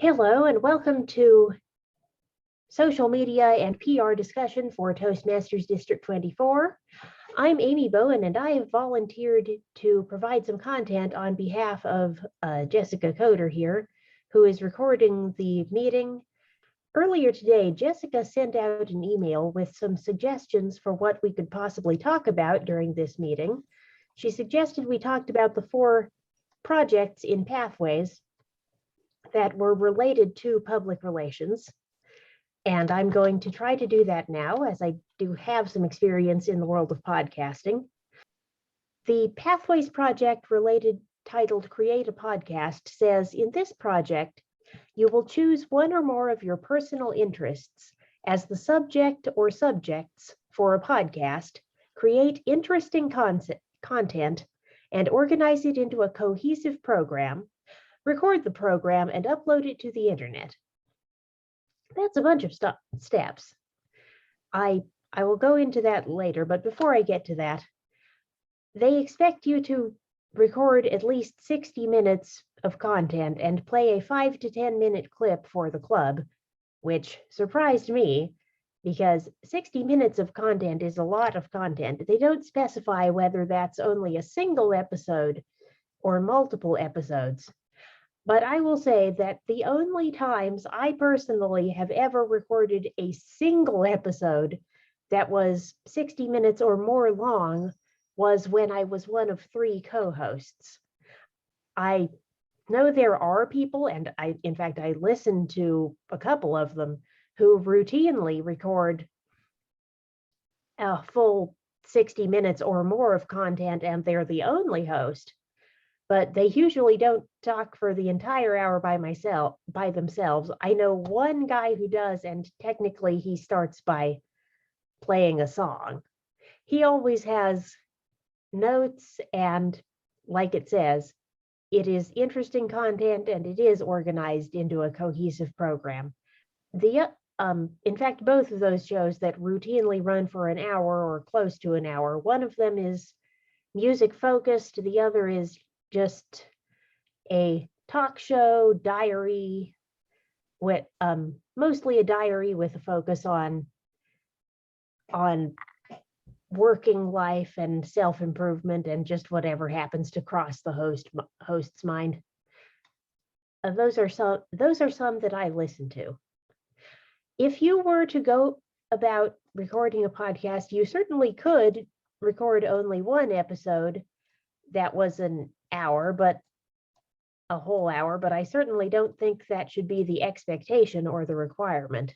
Hello and welcome to social media and PR discussion for Toastmasters District 24. I'm Amy Bowen and I have volunteered to provide some content on behalf of Jessica Coder here, who is recording the meeting. Earlier today, Jessica sent out an email with some suggestions for what we could possibly talk about during this meeting. She suggested we talked about the 4 projects in Pathways that were related to public relations. And I'm going to try to do that now, as I do have some experience in the world of podcasting. The Pathways project titled Create a Podcast says, in this project, you will choose one or more of your personal interests as the subject or subjects for a podcast, create interesting content, and organize it into a cohesive program, record the program, and upload it to the internet. That's a bunch of steps. I will go into that later, but before I get to that, they expect you to record at least 60 minutes of content and play a 5 to 10 minute clip for the club, which surprised me because 60 minutes of content is a lot of content. They don't specify whether that's only a single episode or multiple episodes. But I will say that the only times I personally have ever recorded a single episode that was 60 minutes or more long was when I was one of 3 co-hosts. I know there are people, and in fact, I listened to a couple of them who routinely record a full 60 minutes or more of content, and they're the only host. But they usually don't talk for the entire hour by themselves. I know one guy who does, and technically he starts by playing a song. He always has notes, and like it says, it is interesting content and it is organized into a cohesive program. In fact, both of those shows that routinely run for an hour or close to an hour, one of them is music focused, the other is just a talk show diary with mostly a diary with a focus on working life and self-improvement and just whatever happens to cross the host's mind. Those are some that I listen to. If you were to go about recording a podcast, you certainly could record only one episode that was an hour, but a whole hour, but I certainly don't think that should be the expectation or the requirement.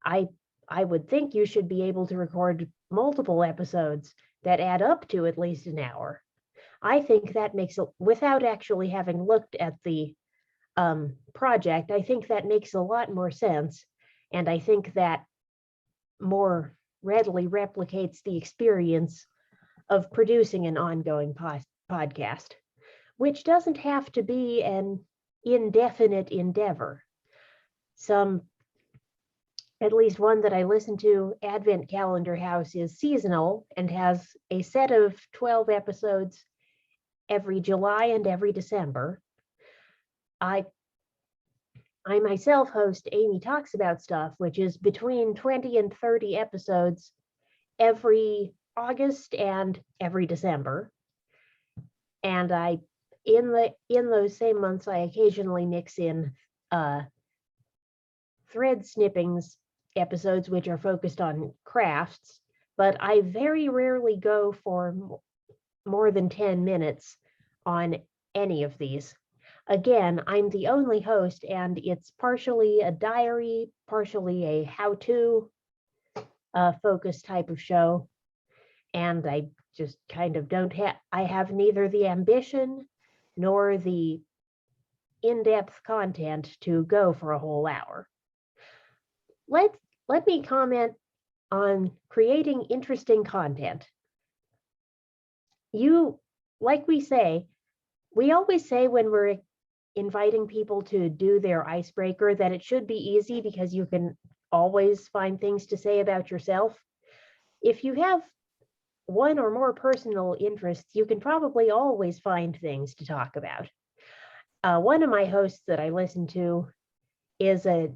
I would think you should be able to record multiple episodes that add up to at least an hour. I think that makes, without actually having looked at the project, I think that makes a lot more sense. And I think that more readily replicates the experience of producing an ongoing podcast, which doesn't have to be an indefinite endeavor. At least one that I listen to, Advent Calendar House, is seasonal and has a set of 12 episodes every July and every December. I myself host Amy Talks About Stuff, which is between 20 and 30 episodes every August and every December. And in those same months, I occasionally mix in thread snippings episodes, which are focused on crafts, but I very rarely go for more than 10 minutes on any of these. Again, I'm the only host, and it's partially a diary, partially a how-to focused type of show. And I just kind of I have neither the ambition nor the in-depth content to go for a whole hour. Let me comment on creating interesting content. Like we always say when we're inviting people to do their icebreaker that it should be easy because you can always find things to say about yourself. If you have one or more personal interests, you can probably always find things to talk about. One of my hosts that I listen to is a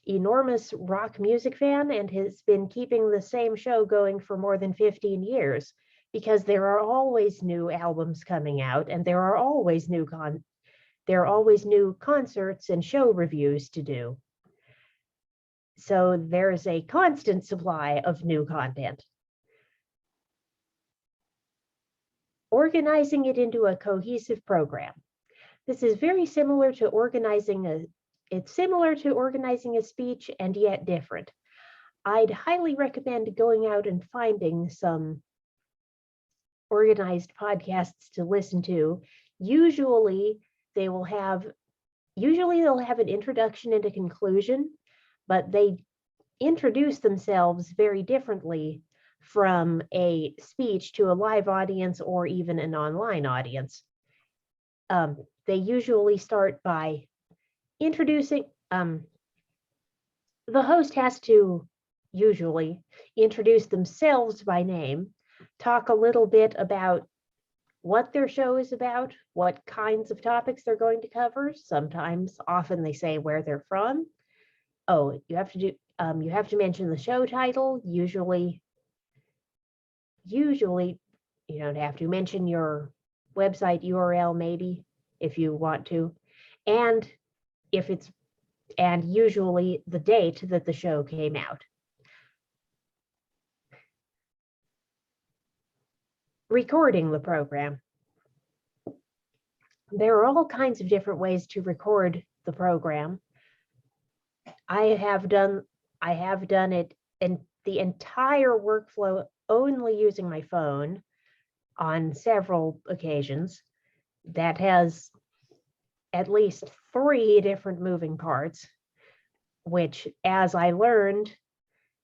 enormous rock music fan and has been keeping the same show going for more than 15 years because there are always new albums coming out and there are always new concerts and show reviews to do. So there's a constant supply of new content. Organizing it into a cohesive program. This is very similar to organizing a speech and yet different. I'd highly recommend going out and finding some organized podcasts to listen to. Usually they'll have an introduction and a conclusion, but they introduce themselves very differently from a speech to a live audience or even an online audience. They usually start by introducing, the host has to usually introduce themselves by name, talk a little bit about what their show is about, what kinds of topics they're going to cover. Often they say where they're from. Oh, you have to mention the show title. Usually you don't have to mention your website URL maybe if you want to, and usually the date that the show came out. Recording the program. There are all kinds of different ways to record the program. I have done it in the entire workflow only using my phone on several occasions. That has at least 3 different moving parts, which, as I learned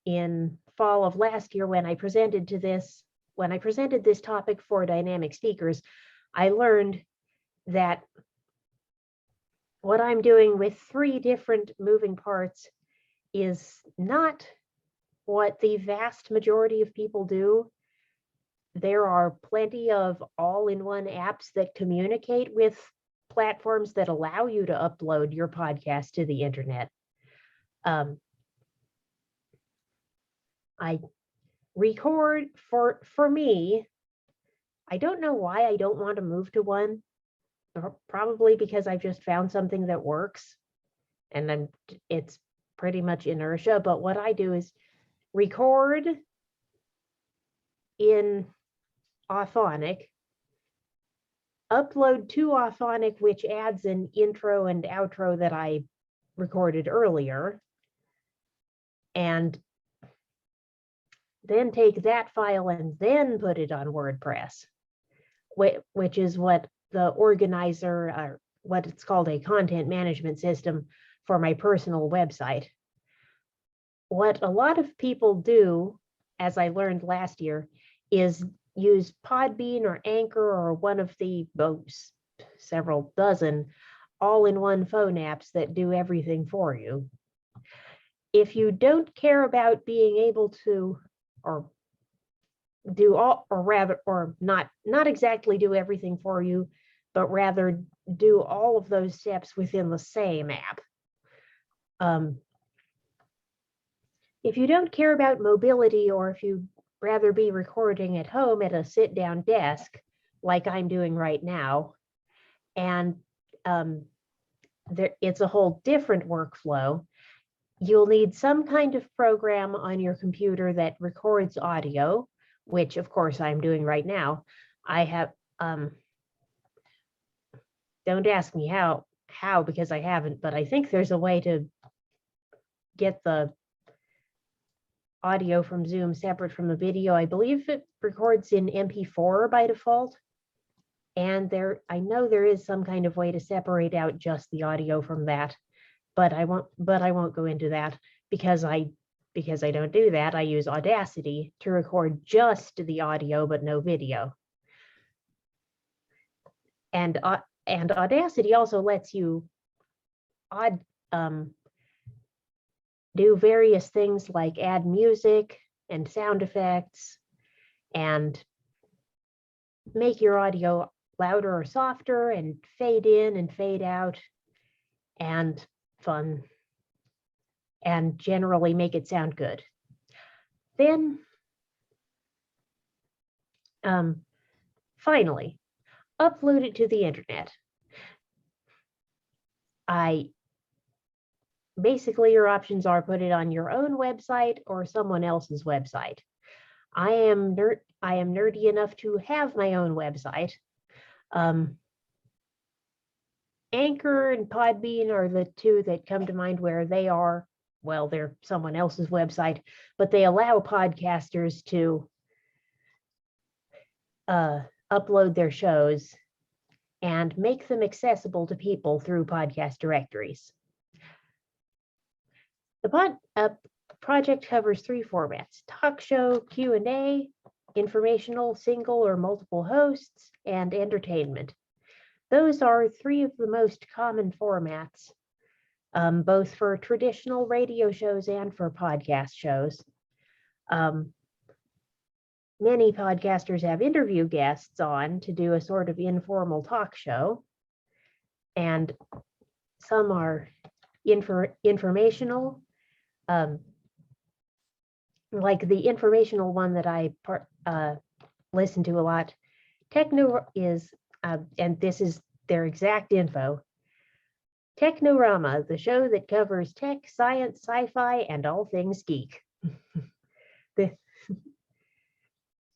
in fall of last year when I presented this topic for dynamic speakers, I learned that what I'm doing with 3 different moving parts is not what the vast majority of people do. There are plenty of all-in-one apps that communicate with platforms that allow you to upload your podcast to the internet. I record for me. I don't know why I don't want to move to one. Probably because I've just found something that works, and it's pretty much inertia. But what I do is record in Auphonic, upload to Auphonic, which adds an intro and outro that I recorded earlier, and then take that file and then put it on WordPress, which is what the organizer, what it's called, a content management system for my personal website. What a lot of people do, as I learned last year, is use Podbean or Anchor or one of the several dozen all-in-one phone apps that do everything for you. If you don't care about being able to, or do all, or rather, or not exactly do everything for you, but rather do all of those steps within the same app. If you don't care about mobility, or if you rather be recording at home at a sit-down desk, like I'm doing right now, and it's a whole different workflow, you'll need some kind of program on your computer that records audio, which of course I'm doing right now. I have, don't ask me how because I haven't, but I think there's a way to get the audio from Zoom separate from the video. I believe it records in MP4 by default. And I know there is some kind of way to separate out just the audio from that, but I won't go into that because I don't do that. I use Audacity to record just the audio but no video. And Audacity also lets you do various things like add music and sound effects and make your audio louder or softer and fade in and fade out and fun and generally make it sound good. Then, finally, upload it to the internet. Basically, your options are put it on your own website or someone else's website. I am nerdy enough to have my own website. Anchor and Podbean are the two that come to mind where they are, well, they're someone else's website, but they allow podcasters to upload their shows and make them accessible to people through podcast directories. The project covers 3 formats: talk show, Q&A, informational, single or multiple hosts, and entertainment. Those are 3 of the most common formats, both for traditional radio shows and for podcast shows. Many podcasters have interview guests on to do a sort of informal talk show, and some are informational. Like the informational one that I listen to a lot, Techno is, and this is their exact info, Technorama, the show that covers tech, science, sci-fi, and all things geek.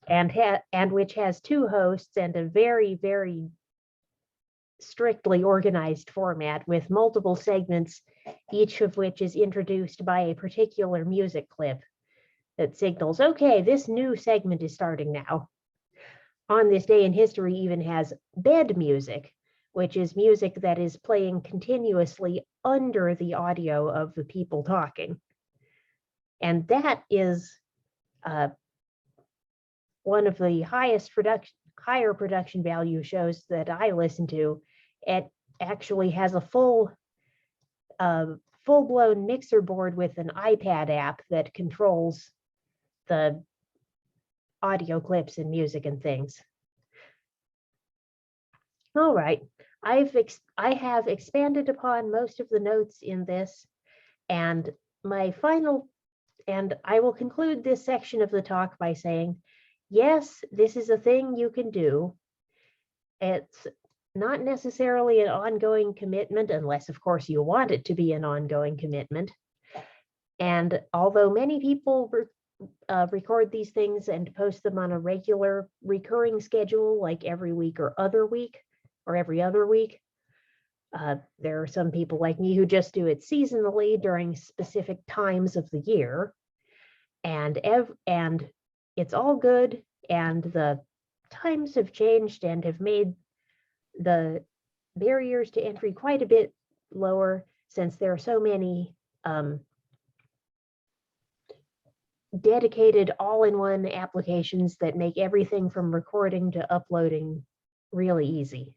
And which has 2 hosts and a very, very strictly organized format with multiple segments, each of which is introduced by a particular music clip that signals, okay, this new segment is starting now. On This Day in History even has bed music, which is music that is playing continuously under the audio of the people talking. And that is one of the higher production value shows that I listen to. It actually has a full-blown mixer board with an iPad app that controls the audio clips and music and things. All right, I have expanded upon most of the notes in this, and I will conclude this section of the talk by saying, yes, this is a thing you can do. It's not necessarily an ongoing commitment, unless, of course, you want it to be an ongoing commitment. And although many people record these things and post them on a regular recurring schedule, like every week or every other week, there are some people like me who just do it seasonally during specific times of the year. And it's all good, and the times have changed and have made the barriers to entry quite a bit lower, since there are so many dedicated all-in-one applications that make everything from recording to uploading really easy.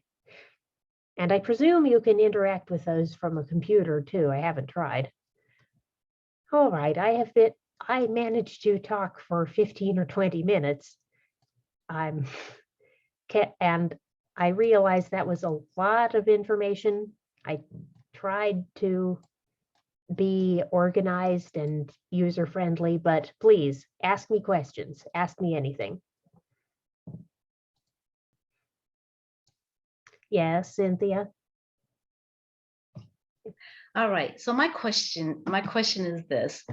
And I presume you can interact with those from a computer too. I haven't tried. All right, I managed to talk for 15 or 20 minutes. And I realized that was a lot of information. I tried to be organized and user-friendly, but please ask me questions. Ask me anything. Yes, Cynthia. All right. So my question is this.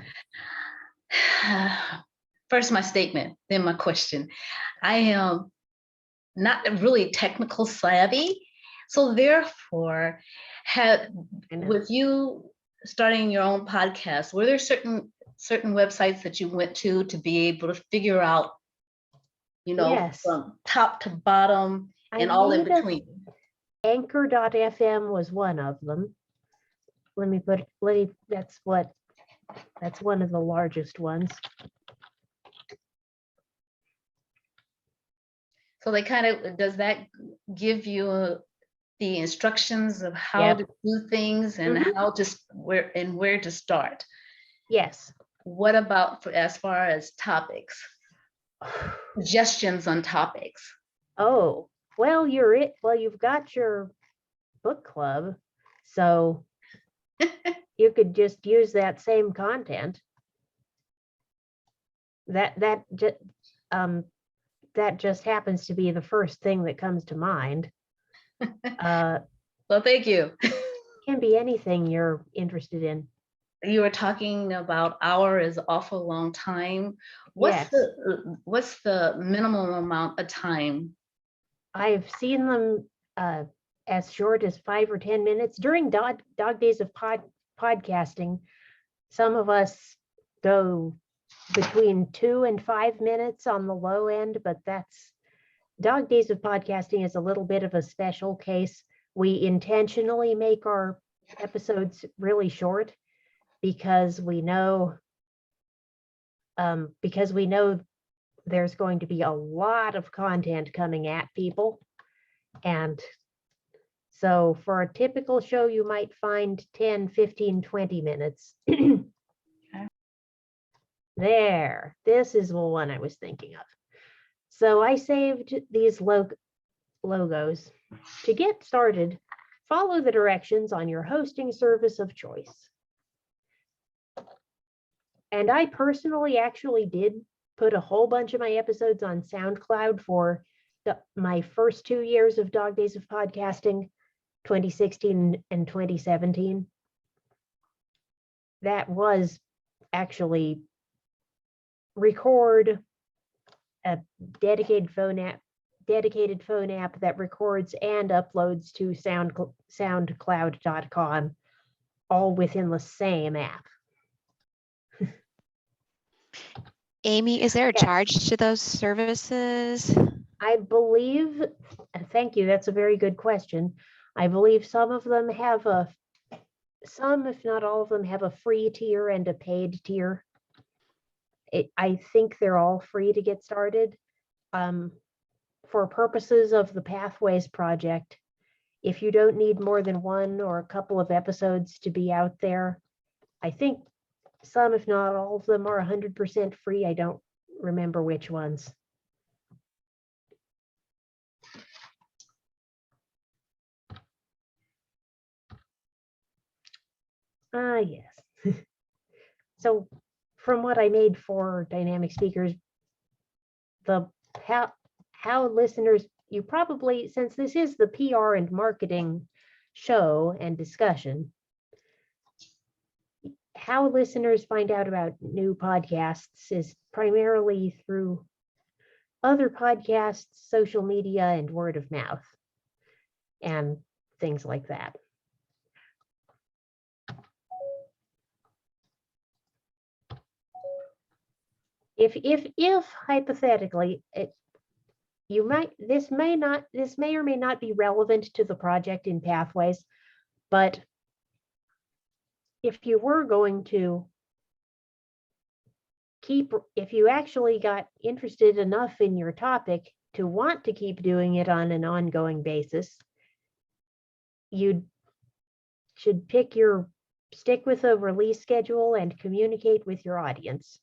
First, my statement, then my question. I am not really technical savvy, so therefore, with you starting your own podcast, were there certain websites that you went to be able to figure out, yes, from top to bottom and all in between? Anchor.fm was one of them. That's one of the largest ones. So they does that give you the instructions of how to do things and how to where to start? Yes. What about as far as topics? Suggestions on topics? Oh, well, you've got your book club, so you could just use that same content. That just happens to be the first thing that comes to mind. Well, thank you. Can be anything you're interested in. You were talking about hour is awful long time. What's the minimum amount of time? I've seen them as short as 5 or 10 minutes during dog days of podcasting. Some of us go between 2 and 5 minutes on the low end, but that's dog days of podcasting is a little bit of a special case. We intentionally make our episodes really short because we know there's going to be a lot of content coming at people. And so for a typical show, you might find 10, 15, 20 minutes. There, this is the one I was thinking of. So I saved these logos. To get started, follow the directions on your hosting service of choice. And I personally actually did put a whole bunch of my episodes on SoundCloud for my first 2 years of Dog Days of Podcasting, 2016 and 2017. That was actually record a dedicated phone app that records and uploads to soundcloud.com, all within the same app. Amy, is there a charge to those services? I believe, thank you, that's a very good question. I believe some of them have some, if not all of them, have a free tier and a paid tier. I think they're all free to get started. For purposes of the Pathways project, if you don't need more than 1 or a couple of episodes to be out there, I think some, if not all of them, are 100% free. I don't remember which ones. Yes. So from what I made for dynamic speakers, the how listeners, you probably, since this is the PR and marketing show and discussion, how listeners find out about new podcasts is primarily through other podcasts, social media, and word of mouth, and things like that. If hypothetically, this may or may not be relevant to the project in Pathways, but if you were going to if you actually got interested enough in your topic to want to keep doing it on an ongoing basis, you should stick with a release schedule and communicate with your audience.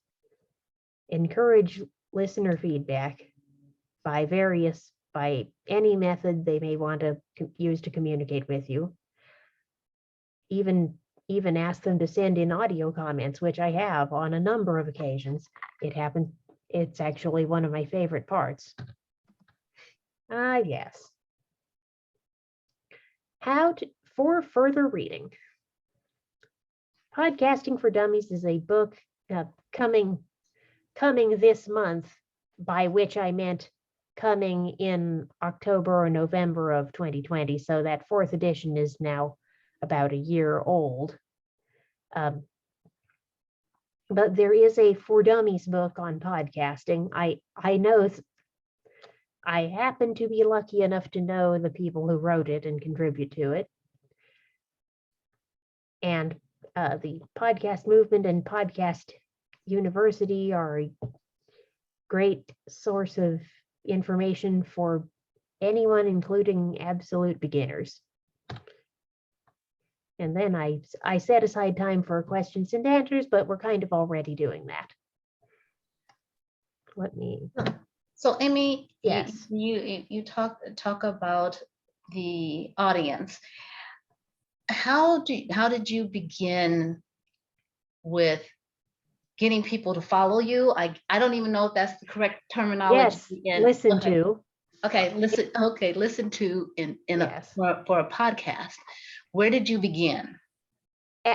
Encourage listener feedback by any method they may want to use to communicate with you. Even ask them to send in audio comments, which I have on a number of occasions. It's actually one of my favorite parts. Yes. For further reading. Podcasting for Dummies is a book coming this month, by which I meant coming in October or November of 2020. So that 4th edition is now about a year old. But there is a For Dummies book on podcasting. I know I happen to be lucky enough to know the people who wrote it and contribute to it. And the podcast movement and podcast university are a great source of information for anyone, including absolute beginners. And then I set aside time for questions and answers, but we're kind of already doing that. So Amy, yes, you talk about the audience. how did you begin with getting people to follow you? I don't even know if that's the correct terminology. Yes, listen Okay. to. Okay, listen to Yes. for a podcast. Where did you begin?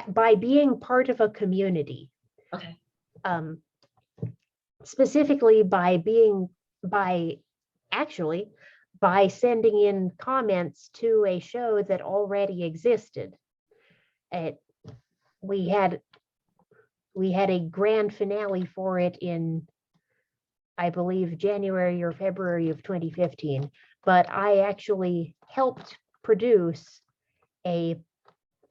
By being part of a community. Okay. Specifically by sending in comments to a show that already existed. We had a grand finale for it in, I believe, January or February of 2015, but I actually helped produce a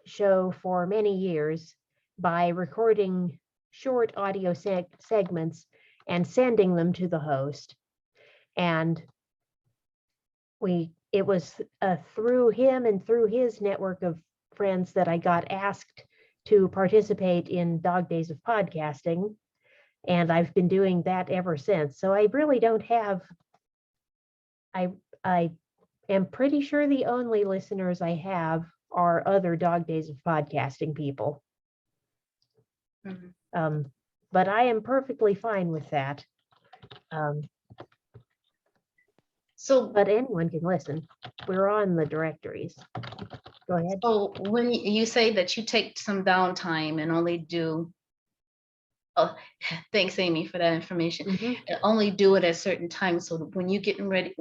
show for many years by recording short audio segments and sending them to the host. And it was through him and through his network of friends that I got asked to participate in Dog Days of Podcasting. And I've been doing that ever since. So I really don't have, I am pretty sure the only listeners I have are other Dog Days of Podcasting people. Mm-hmm. But I am perfectly fine with that. But anyone can listen. We're on the directories. Go ahead. So when you say that you take some downtime and only do, oh, thanks Amy for that information. Mm-hmm. And only do it at certain times. So when you're getting ready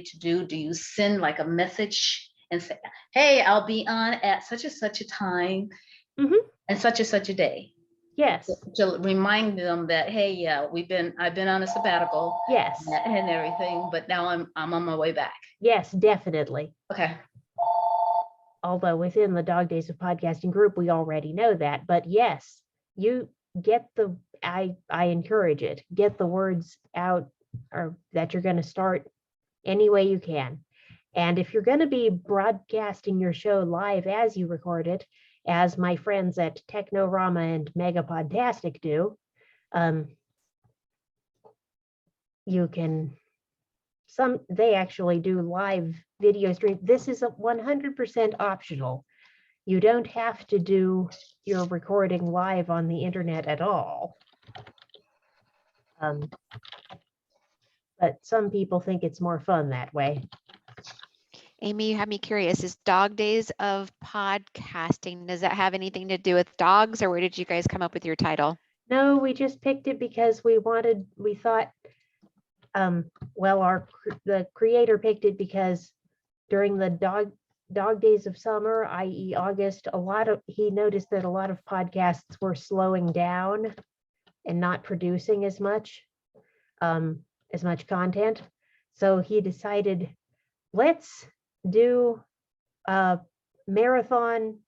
to do you send like a message and say, hey, I'll be on at such and such a time, mm-hmm. and such a day? Yes. To remind them that, hey, yeah, I've been on a sabbatical. Yes. And everything, but now I'm on my way back. Yes, definitely. Okay. Although within the Dog Days of Podcasting group, we already know that, but yes, you get I encourage it. Get the words out, or that you're going to start any way you can. And if you're going to be broadcasting your show live as you record it, as my friends at Technorama and Megapodtastic do, you can, they actually do live video stream. This is 100% optional. You don't have to do your recording live on the internet at all. But some people think it's more fun that way. Amy, you have me curious. Is Dog Days of Podcasting, does that have anything to do with dogs, or where did you guys come up with your title? No, we just picked it because we thought, the creator picked it because during the dog days of summer, i.e. August, he noticed that a lot of podcasts were slowing down and not producing as much content. So he decided, let's do a marathon,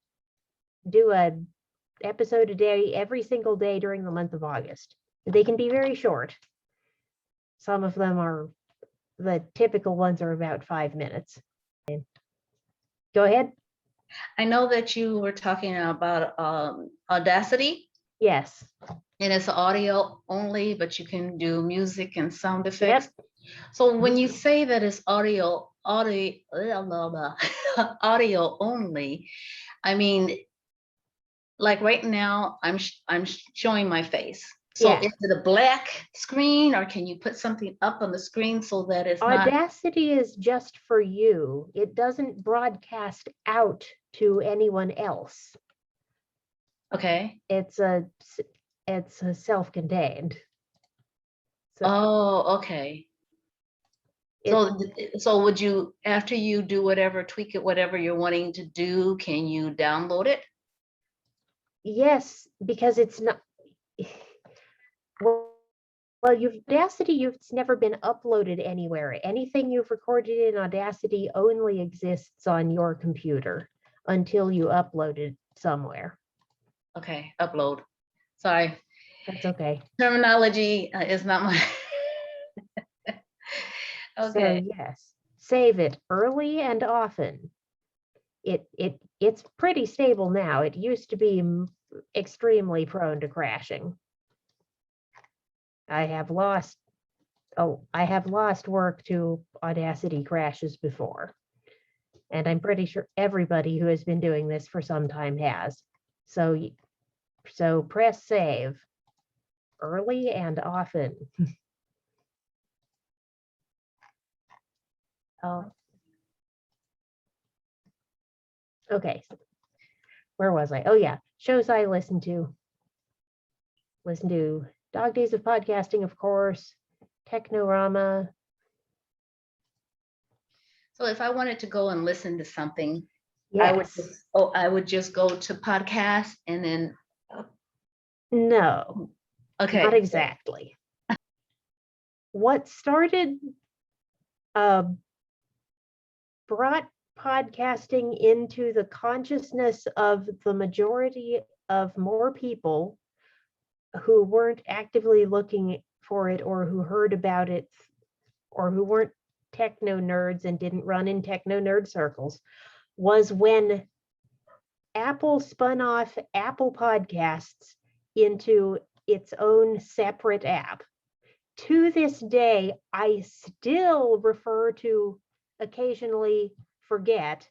do a episode a day every single day during the month of August. They can be very short. Some of them are, the typical ones are about 5 minutes. Go ahead. I know that you were talking about Audacity. Yes. And it's audio only, but you can do music and sound effects. Yep. So when you say that it's audio only, I mean, like right now, I'm showing my face. So Yeah. is it a black screen, or can you put something up on the screen so that it's not? Audacity is just for you. It doesn't broadcast out to anyone else. Okay. It's a self-contained. Oh, okay. So would you, after you do whatever, tweak it, whatever you're wanting to do, can you download it? Yes, because it's not. Well, Audacity, it's never been uploaded anywhere. Anything you've recorded in Audacity only exists on your computer until you upload it somewhere. Okay, upload. Sorry. That's okay. Terminology is not my. Okay. So yes, save it early and often. It's pretty stable now. It used to be extremely prone to crashing. I have lost work to Audacity crashes before. And I'm pretty sure everybody who has been doing this for some time has. So press save early and often. Oh. Okay. Where was I? Oh yeah, shows I listen to. Listen to Dog Days of Podcasting, of course, Technorama. So if I wanted to go and listen to something, Yes. I would just go to podcast and then. No, Okay. not exactly. What started brought podcasting into the consciousness of the majority of more people who weren't actively looking for it, or who heard about it, or who weren't techno nerds and didn't run in techno nerd circles, was when Apple spun off Apple Podcasts into its own separate app. To this day, I still occasionally forget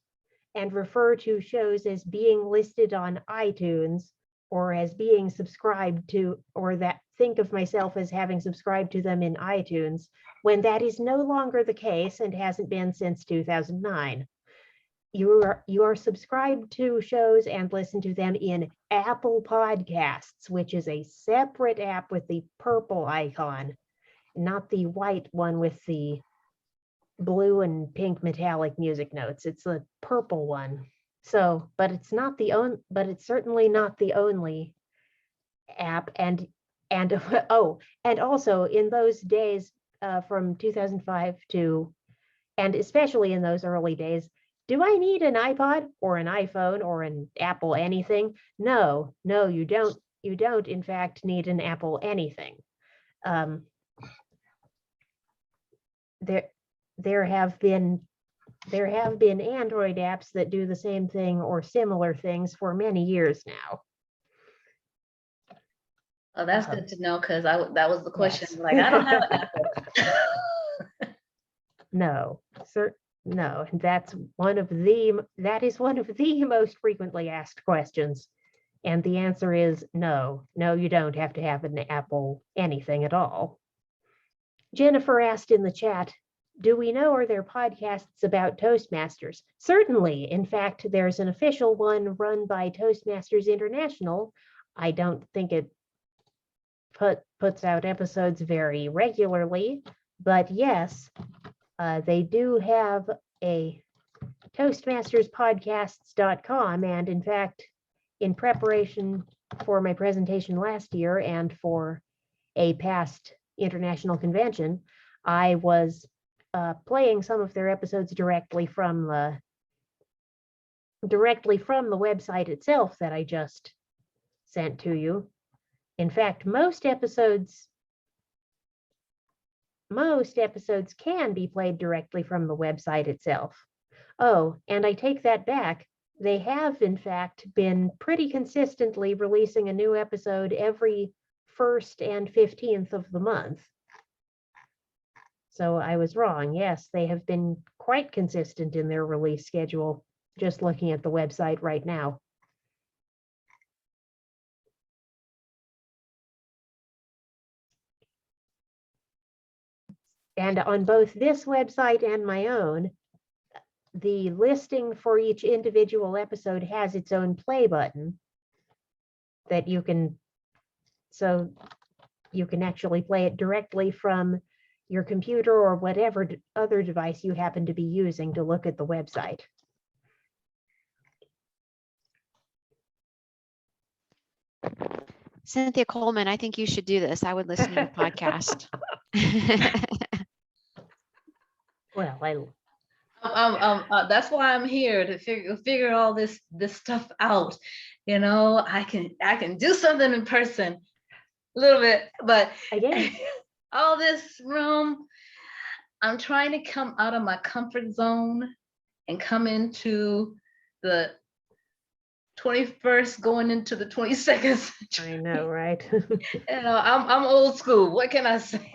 and refer to shows as being listed on iTunes, or as being subscribed to, or that think of myself as having subscribed to them in iTunes, when that is no longer the case and hasn't been since 2009. You are subscribed to shows and listen to them in Apple Podcasts, which is a separate app with the purple icon, not the white one with the blue and pink metallic music notes. It's the purple one. So, but it's certainly not the only app. And oh, and also in those days, from 2005 to, and especially in those early days, do I need an iPod or an iPhone or an Apple anything? No, you don't. You don't, in fact, need an Apple anything. There have been Android apps that do the same thing or similar things for many years now. Oh, that's good to know, because that was the question. Yes. Like, I don't have an Apple. No, no, and that is one of the most frequently asked questions. And the answer is no, you don't have to have an Apple anything at all. Jennifer asked in the chat, do we know, are there podcasts about Toastmasters? Certainly. In fact, there's an official one run by Toastmasters International. I don't think it puts out episodes very regularly, but yes, they do have a toastmasterspodcasts.com. And in fact, in preparation for my presentation last year and for a past international convention, I was playing some of their episodes directly from the website itself that I just sent to you. In fact, most episodes can be played directly from the website itself. Oh, and I take that back. They have, in fact, been pretty consistently releasing a new episode every 1st and 15th of the month. So I was wrong. Yes, they have been quite consistent in their release schedule, just looking at the website right now. And on both this website and my own, the listing for each individual episode has its own play button that you can actually play it directly from your computer or whatever other device you happen to be using to look at the website. Cynthia Coleman, I think you should do this. I would listen to your podcast. Well, that's why I'm here, to figure all this stuff out. You know, I can do something in person a little bit, but all this room, I'm trying to come out of my comfort zone and come into the 21st, going into the 22nd century. I know, right? You know, I'm old school. What can I say?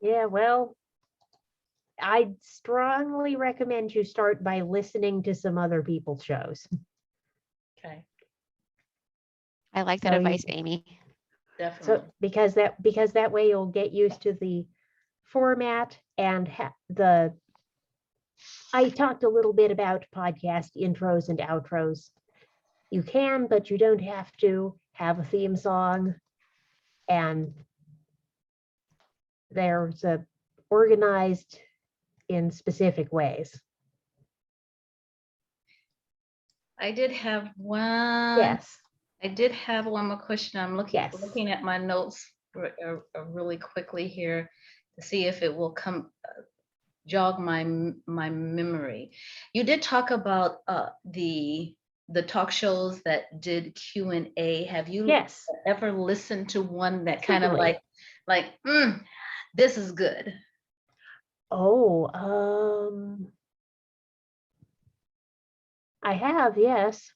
Yeah, well, I'd strongly recommend you start by listening to some other people's shows. Okay, I like that So advice, Amy. definitely. So because that way you'll get used to the format and I talked a little bit about podcast intros and outros. You can, but you don't have to have a theme song, and there's a organized in specific ways. I did have one. Yes. I did have one more question. I'm Yes. looking at my notes really quickly here to see if it will jog my memory. You did talk about the talk shows that did Q&A. Have you Yes. ever listened to one that kind of Certainly. like this is good? Oh, I have, yes.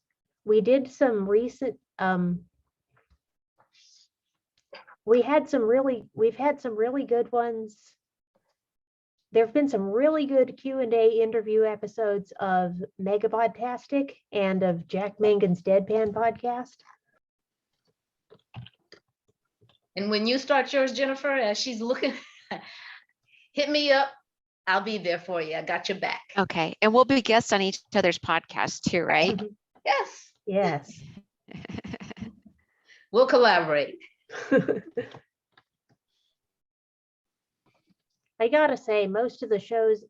We did some recent, we've had some really good ones. There have been some really good Q&A interview episodes of Megapodtastic and of Jack Mangan's Deadpan podcast. And when you start yours, Jennifer, as she's looking, hit me up. I'll be there for you. I got your back. Okay. And we'll be guests on each other's podcast too, right? Yes. Yes. We'll collaborate. I gotta say, most of the shows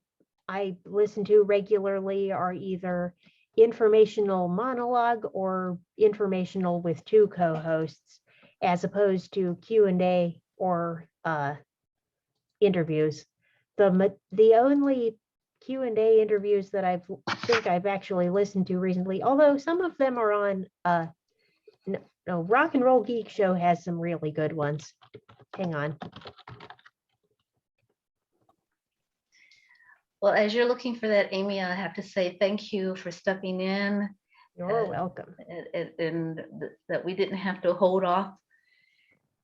I listen to regularly are either informational monologue or informational with two co-hosts, as opposed to Q&A or interviews. The only Q&A interviews that think I've actually listened to recently, although some of them are on no, Rock and Roll Geek Show has some really good ones. Hang on. Well, as you're looking for that, Amy, I have to say thank you for stepping in. You're welcome. And that we didn't have to hold off.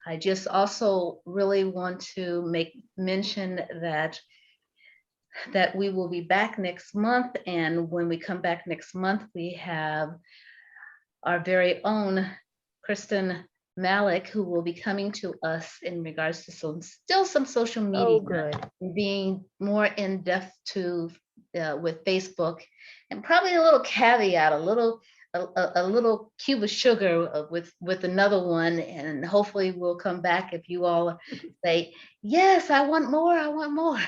I just also really want to make mention that we will be back next month. And when we come back next month, we have our very own Kristen Malik, who will be coming to us in regards to some social media. Oh, good. Being more in depth with Facebook, and probably a little caveat, a little cube of sugar with another one, and hopefully we'll come back if you all say, yes, I want more,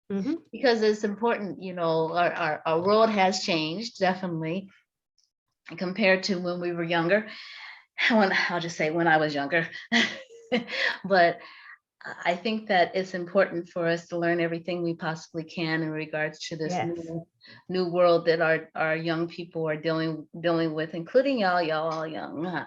Mm-hmm. because it's important. Our world has changed, definitely, compared to when we were younger. I'll just say when I was younger. But I think that it's important for us to learn everything we possibly can in regards to this new world that our young people are dealing with, including y'all all young.